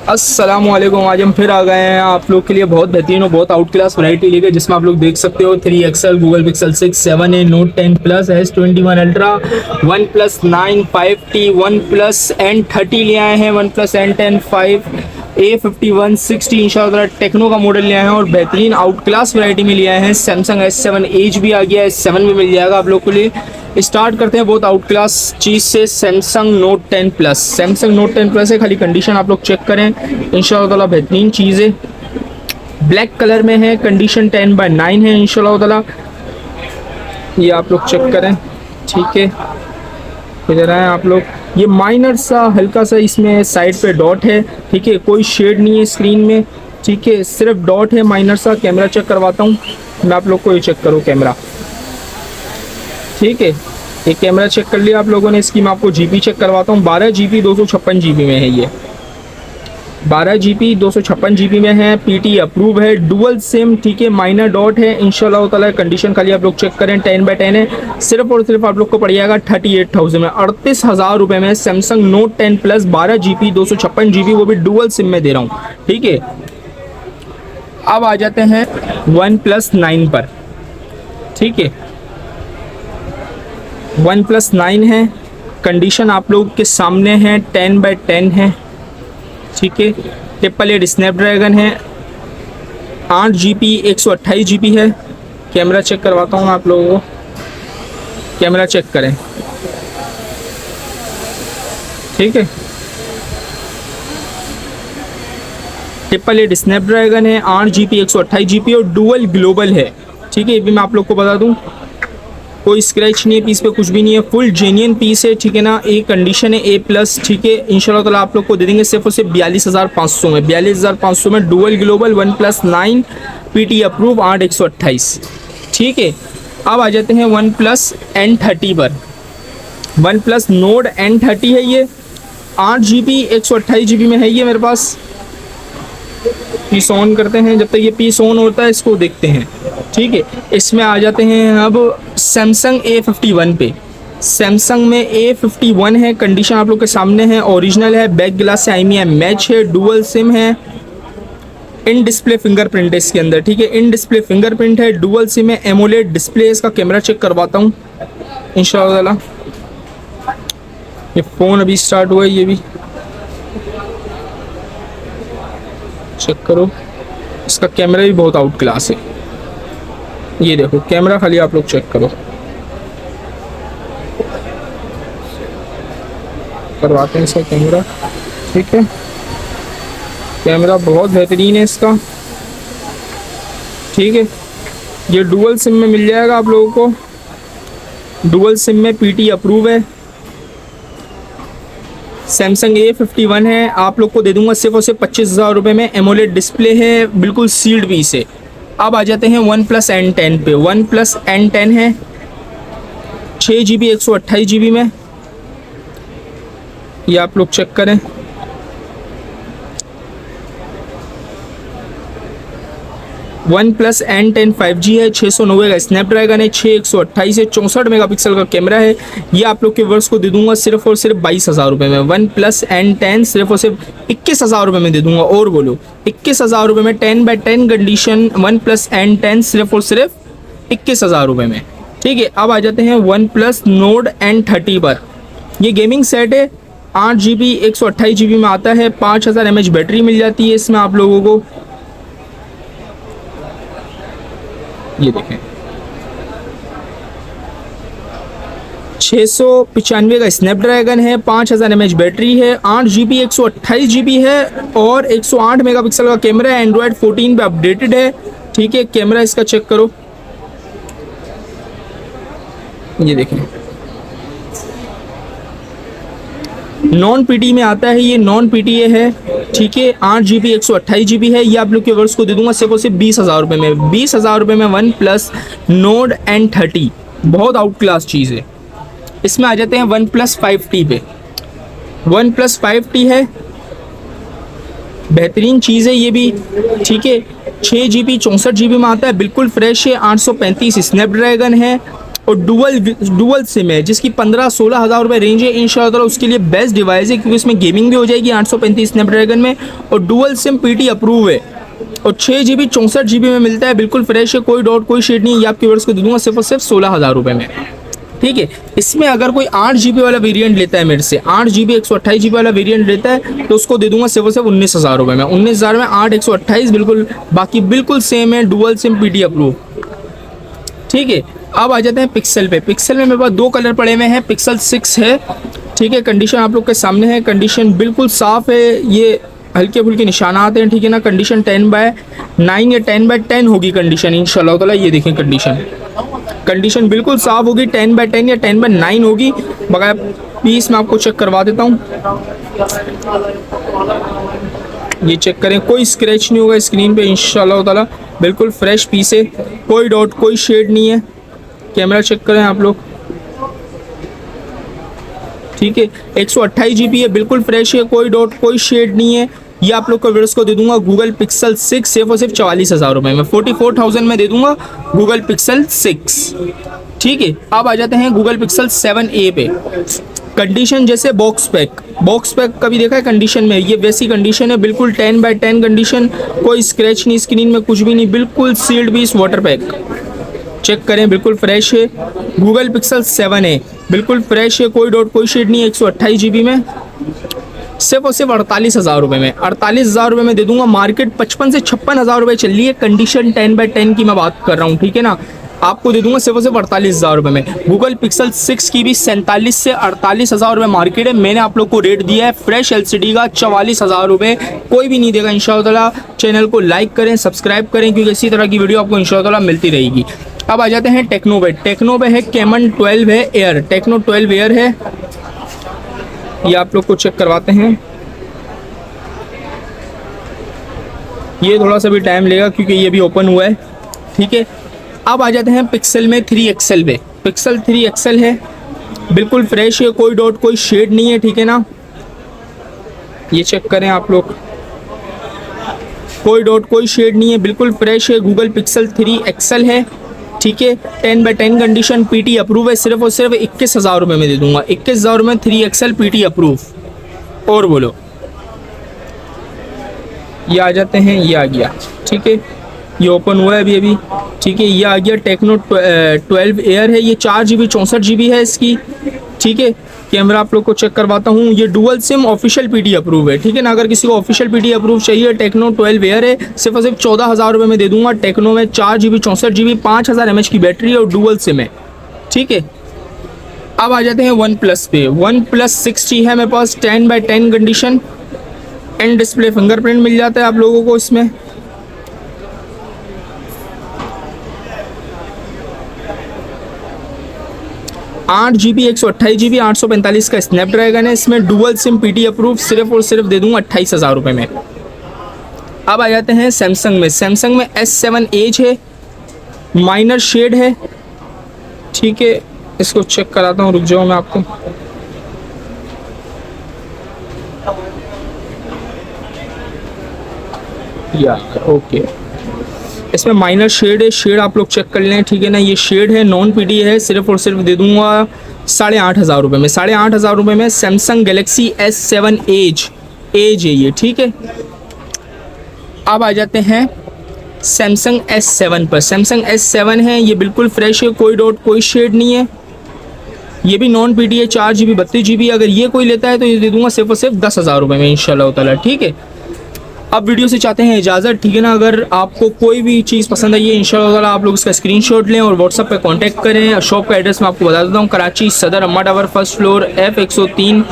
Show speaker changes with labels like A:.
A: अस्सलामुअलैकुम। आज हम फिर आ गए हैं आप लोग के लिए बहुत बेहतरीन और बहुत आउट क्लास वैरायटी लेके, जिसमें आप लोग देख सकते हो 3XL, Google pixel 6, 7a, note 10 plus, S21 ultra, one plus 9, 5T, one plus N30 ले आए हैं, वन प्लस N10, 5, A51, 60 इंशाल्लाह टेक्नो का मॉडल ले आए हैं और बेहतरीन आउट क्लास वैरायटी में ले आए हैं। सैमसंग S7 एज भी आ गया है, S7 भी मिल जाएगा आप लोग के लिए। स्टार्ट करते हैं बहुत आउट क्लास चीज़ से, Samsung note 10 plus. Samsung note 10 plus है, खाली कंडीशन आप लोग चेक करें, इंशाल्लाह ताला बेहतरीन चीज़ है। ब्लैक कलर में है, कंडीशन 10/9 है इंशाल्लाह ताला। ये आप लोग चेक करें, ठीक है। इधर आए आप लोग, ये माइनर सा हल्का सा इसमें साइड पे डॉट है, ठीक है। कोई शेड नहीं है स्क्रीन में, ठीक है, सिर्फ डॉट है माइनर सा। कैमरा चेक करवाता हूँ मैं आप लोग को, ये चेक करो कैमरा, ठीक है। ये कैमरा चेक कर लिया आप लोगों ने। इसकी मैं आपको जीबी चेक करवाता हूँ। 12GB 256 GB में है ये, 12GB 256 GB में है। पीटी अप्रूव है, डुअल सिम, ठीक है। माइनर डॉट है इंशाल्लाह ताला। कंडीशन खाली आप लोग चेक करें, 10/10 है। सिर्फ और सिर्फ आप लोग को पड़ जाएगा 38,000 में, 38,000 रुपये में Samsung note 10 plus 12GB 256 GB, वो भी डुअल सिम में दे रहा हूँ, ठीक है। अब आ जाते हैं वन प्लस 9 पर, ठीक है। वन प्लस 9 है, कंडीशन आप लोग के सामने है, 10/10 है, ठीक है। ट्रिपल स्नैपड्रैगन है, 8GB 128GB है। कैमरा चेक करवाता हूँ आप लोगों को, कैमरा चेक करें, ठीक है। ट्रिपल स्नैपड्रैगन है, 8GB 128GB और डुअल ग्लोबल है, ठीक है। ये भी मैं आप लोग को बता दूँ, कोई स्क्रैच नहीं है पीस पे, कुछ भी नहीं है, फुल जेन्युइन पीस है, ठीक है ना। ए कंडीशन है, A+, ठीक है। इंशाल्लाह ताला आप लोग को दे देंगे सिर्फ और सिर्फ 42,500 में, 42,500 में dual global one plus 9 PT approve 8/128, ठीक है। अब आ जाते हैं वन प्लस N30 पर। वन प्लस नोड N30 है ये, 8GB 128GB में है ये मेरे पास। पीस ऑन करते हैं, जब तक ये पीस ऑन होता है इसको देखते हैं, ठीक है। इसमें आ जाते हैं अब सैमसंग A51 पे। सैमसंग में A51 है, कंडीशन आप लोग के सामने है, ओरिजिनल है, बैक ग्लास से IMEI मैच है, डुअल सिम है, इन डिस्प्ले फिंगरप्रिंट है इसके अंदर, ठीक है। इन डिस्प्ले फिंगरप्रिंट है, डुअल सिम है, एमोलेड डिस्प्ले। इसका कैमरा चेक करवाता हूँ इंशाल्लाह। ये फ़ोन अभी स्टार्ट हुआ है, ये भी चेक करो। इसका कैमरा भी बहुत आउट क्लास है, ये देखो कैमरा खाली आप लोग चेक करो, करवाते हैं इसका कैमरा, ठीक है। कैमरा बहुत बेहतरीन है इसका, ठीक है। ये डुअल सिम में मिल जाएगा आप लोगों को, डुअल सिम में पीटी अप्रूव है। सैमसंग A51 है, आप लोग को दे दूंगा सिर्फ और सिर्फ 25,000 रुपये में। एमोलेड डिस्प्ले है, बिल्कुल सील्ड पीस है। अब आ जाते हैं वन प्लस N10 पे। वन प्लस N10 है, 6GB 128GB में, ये आप लोग चेक करें। वन प्लस N10 5G है, 690 का स्नैपड्रैगन है, 6128 है, 64 मेगापिक्सल का कैमरा है। ये आप लोग के वर्ष को दे दूंगा सिर्फ और सिर्फ 22,000 रुपये में। वन प्लस N10 सिर्फ और सिर्फ 21,000 रुपये में दे दूंगा। और बोलो 21,000 रुपये में 10/10 कंडीशन वन प्लस N10 सिर्फ और सिर्फ 21,000 रुपये में, ठीक है। अब आ जाते हैं वन प्लस नोड N30 पर। ये गेमिंग सेट है, 8GB 128GB में आता है, 5000 mAh बैटरी मिल जाती है इसमें आप लोगों को। ये देखें, 695 का स्नैपड्रैगन है, 5000 mAh बैटरी है, 8GB 128GB है और 108 मेगापिक्सल का कैमरा है। एंड्रॉयड 14 पे अपडेटेड है, ठीक है। कैमरा इसका चेक करो, ये देखें, नॉन पीटी में आता है ये, नॉन पीटीए है, ठीक है। 8GB 128GB है। ये आप लोग के वर्ष को दे दूंगा सिर्फ और सिर्फ 20,000 रुपये में। 20,000 रुपये में वन प्लस नोड N30, बहुत आउट क्लास चीज़ है। इसमें आ जाते हैं वन प्लस 5T पे। वन प्लस 5T है, बेहतरीन चीज़ है ये भी, ठीक है। 6GB 64GB में आता है, बिल्कुल फ्रेश है, 835 स्नैपड्रैगन है, और डुअल सिम है जिसकी 15-16 हज़ार रुपये रेंज है। इंशाल्लाह ताला उसके लिए बेस्ट डिवाइस है क्योंकि इसमें गेमिंग भी हो जाएगी 835 स्नैपड्रैगन में और डुअल सिम पीटी अप्रूव है और 6 GB 64 GB में मिलता है। बिल्कुल फ्रेश है, कोई डॉट कोई शेड नहीं है। ये आपके व्यूअर्स को दे दूंगा सिर्फ और सिर्फ 16 हज़ार रुपये में, ठीक है। इसमें अगर कोई 8 GB वाला वेरिएंट लेता है मेरे से, 8 GB 128 GB वाला वेरिएंट लेता है तो उसको दे दूंगा सिर्फ और सिर्फ 19 हज़ार रुपये में। 19 हज़ार में 8 128 बिल्कुल बाकी बिल्कुल सेम है, डुअल सिम पीटी अप्रूव, ठीक है। अब आ जाते हैं पिक्सल पे। पिक्सल में मेरे पास 2 कलर पड़े हुए हैं, पिक्सल 6 है, ठीक है। कंडीशन आप लोग के सामने है, कंडीशन बिल्कुल साफ़ है, ये हल्के फुल्के निशान आते हैं, ठीक है ना। कंडीशन 10/9 या 10/10 होगी कंडीशन इंशाल्लाह ताला। ये देखें कंडीशन बिल्कुल साफ़ होगी, 10/10 या 10/9 होगी। बगैर पीस मैं आपको चेक करवा देता हूँ, ये चेक करें, कोई स्क्रैच नहीं होगा स्क्रीन पे इंशाल्लाह ताला। बिल्कुल फ्रेश पीस है, कोई डॉट कोई शेड नहीं है। कैमरा चेक करें आप लोग, ठीक है। 128 GB है, बिल्कुल फ्रेश है, कोई डॉट कोई शेड नहीं है। ये आप लोग को व्यूअर्स को दे दूंगा गूगल पिक्सल 6 सिर्फ और सिर्फ 44 हज़ार रुपये में, 44,000 में दे दूंगा गूगल पिक्सल 6, ठीक है। अब आ जाते हैं गूगल पिक्सल 7a पे। कंडीशन जैसे बॉक्स पैक कभी देखा है कंडीशन में, ये वैसी कंडीशन है, बिल्कुल 10/10 कंडीशन, कोई स्क्रैच नहीं स्क्रीन में, कुछ भी नहीं, बिल्कुल sealed piece water pack. Check करें, बिल्कुल फ्रेश है। गूगल पिक्सल 7a बिल्कुल फ्रेश है, कोई डॉट कोई शेड नहीं है। 128 GB में सिर्फ और सिर्फ 48 हज़ार रुपये में, 48 हज़ार रुपये में दे दूंगा। मार्केट 55 से 56 हज़ार रुपये चल रही है, कंडीशन 10/10 की मैं बात कर रहा हूँ, ठीक है ना। आपको दे दूंगा सिर्फ और सिर्फ 48 हज़ार रुपये में। गूगल पिक्सल 6 की भी 47 से 48 हज़ार रुपये मार्केट है। मैंने आप लोग को रेट दिया है फ्रेश LCD का 44 हज़ार रुपये, कोई भी नहीं देगा इंशाल्लाह ताला। चैनल को लाइक करें, सब्सक्राइब करें क्योंकि इसी तरह की वीडियो आपको इंशाल्लाह ताला मिलती रहेगी। अब आ जाते हैं टेक्नो पे है कैमन 12 है एयर, टेक्नो 12 एयर है, ये आप लोग को चेक करवाते हैं। ये थोड़ा सा भी टाइम लेगा क्योंकि ये भी ओपन हुआ है, ठीक है। अब आ जाते हैं पिक्सल में 3XL पे। पिक्सल 3XL है, बिल्कुल फ्रेश है, कोई डॉट कोई शेड नहीं है, ठीक है ना। ये चेक करें आप लोग, कोई डॉट कोई शेड नहीं है, बिल्कुल फ्रेश है। गूगल पिक्सल 3XL है, ठीक है। 10/10 कंडीशन, पीटी अप्रूव है। सिर्फ और सिर्फ 21 हज़ार रुपये में दे दूंगा, 21 हज़ार में 3XL पीटी अप्रूव। और बोलो, ये आ जाते हैं, ये आ गया, ठीक है, ये ओपन हुआ है अभी, ठीक है। ये आ गया टेक्नो 12 एयर है, ये 4 GB 64 GB है इसकी, ठीक है। कैमरा आप लोग को चेक करवाता हूँ, ये dual SIM official PT approve है, ठीक है ना। अगर किसी को ऑफिशियल पीटी अप्रूव चाहिए, टेक्नो 12 एयर है, सिर्फ और सिर्फ 14 हज़ार रुपये में दे दूंगा। टेक्नो में 4 GB 64 GB 5000 mAh की बैटरी है और डुअल सिम है, ठीक है। अब आ जाते हैं वन प्लस पे। वन प्लस 6T है मेरे पास, 10/10 कंडीशन, एंड डिस्प्ले फिंगरप्रिंट मिल जाता है आप लोगों को इसमें। आठ GB 128 GB 845 का स्नैपड्रैगन है, इसमें डुअल सिम पीटी अप्रूव, सिर्फ और सिर्फ दे दूंगा 28 हज़ार रुपये में। अब आ जाते हैं सैमसंग में S7 एज है, माइनर शेड है, ठीक है। इसको चेक कराता हूँ, रुक जाओ मैं आपको। ओके, इसमें माइनर शेड है, शेड आप लोग चेक कर लें, ठीक है ना। ये शेड है, नॉन पीटी है, सिर्फ और सिर्फ दे दूंगा 8,500 रुपये में। 8,500 रुपये में सैमसंग गैलेक्सी S7 एज है ये, ठीक है। अब आ जाते हैं सैमसंग S7 पर। सैमसंग S7 है, ये बिल्कुल फ्रेश है, कोई डॉट कोई शेड नहीं है, ये भी नॉन पीटी है, 4 GB 32 GB। अगर ये कोई लेता है तो ये दे दूंगा सिर्फ और सिर्फ 10 हज़ार रुपये में इंशाल्लाह ताला, ठीक है। अब वीडियो से चाहते हैं इजाज़त, ठीक है ना। अगर आपको कोई भी चीज़ पसंद आई है इंशाल्लाह ताला आप लोग इसका स्क्रीनशॉट लें और व्हाट्सएप पे कांटेक्ट करें। शॉप का एड्रेस मैं आपको बता देता हूँ, कराची सदर अम्मा टावर, फर्स्ट फ्लोर, F103।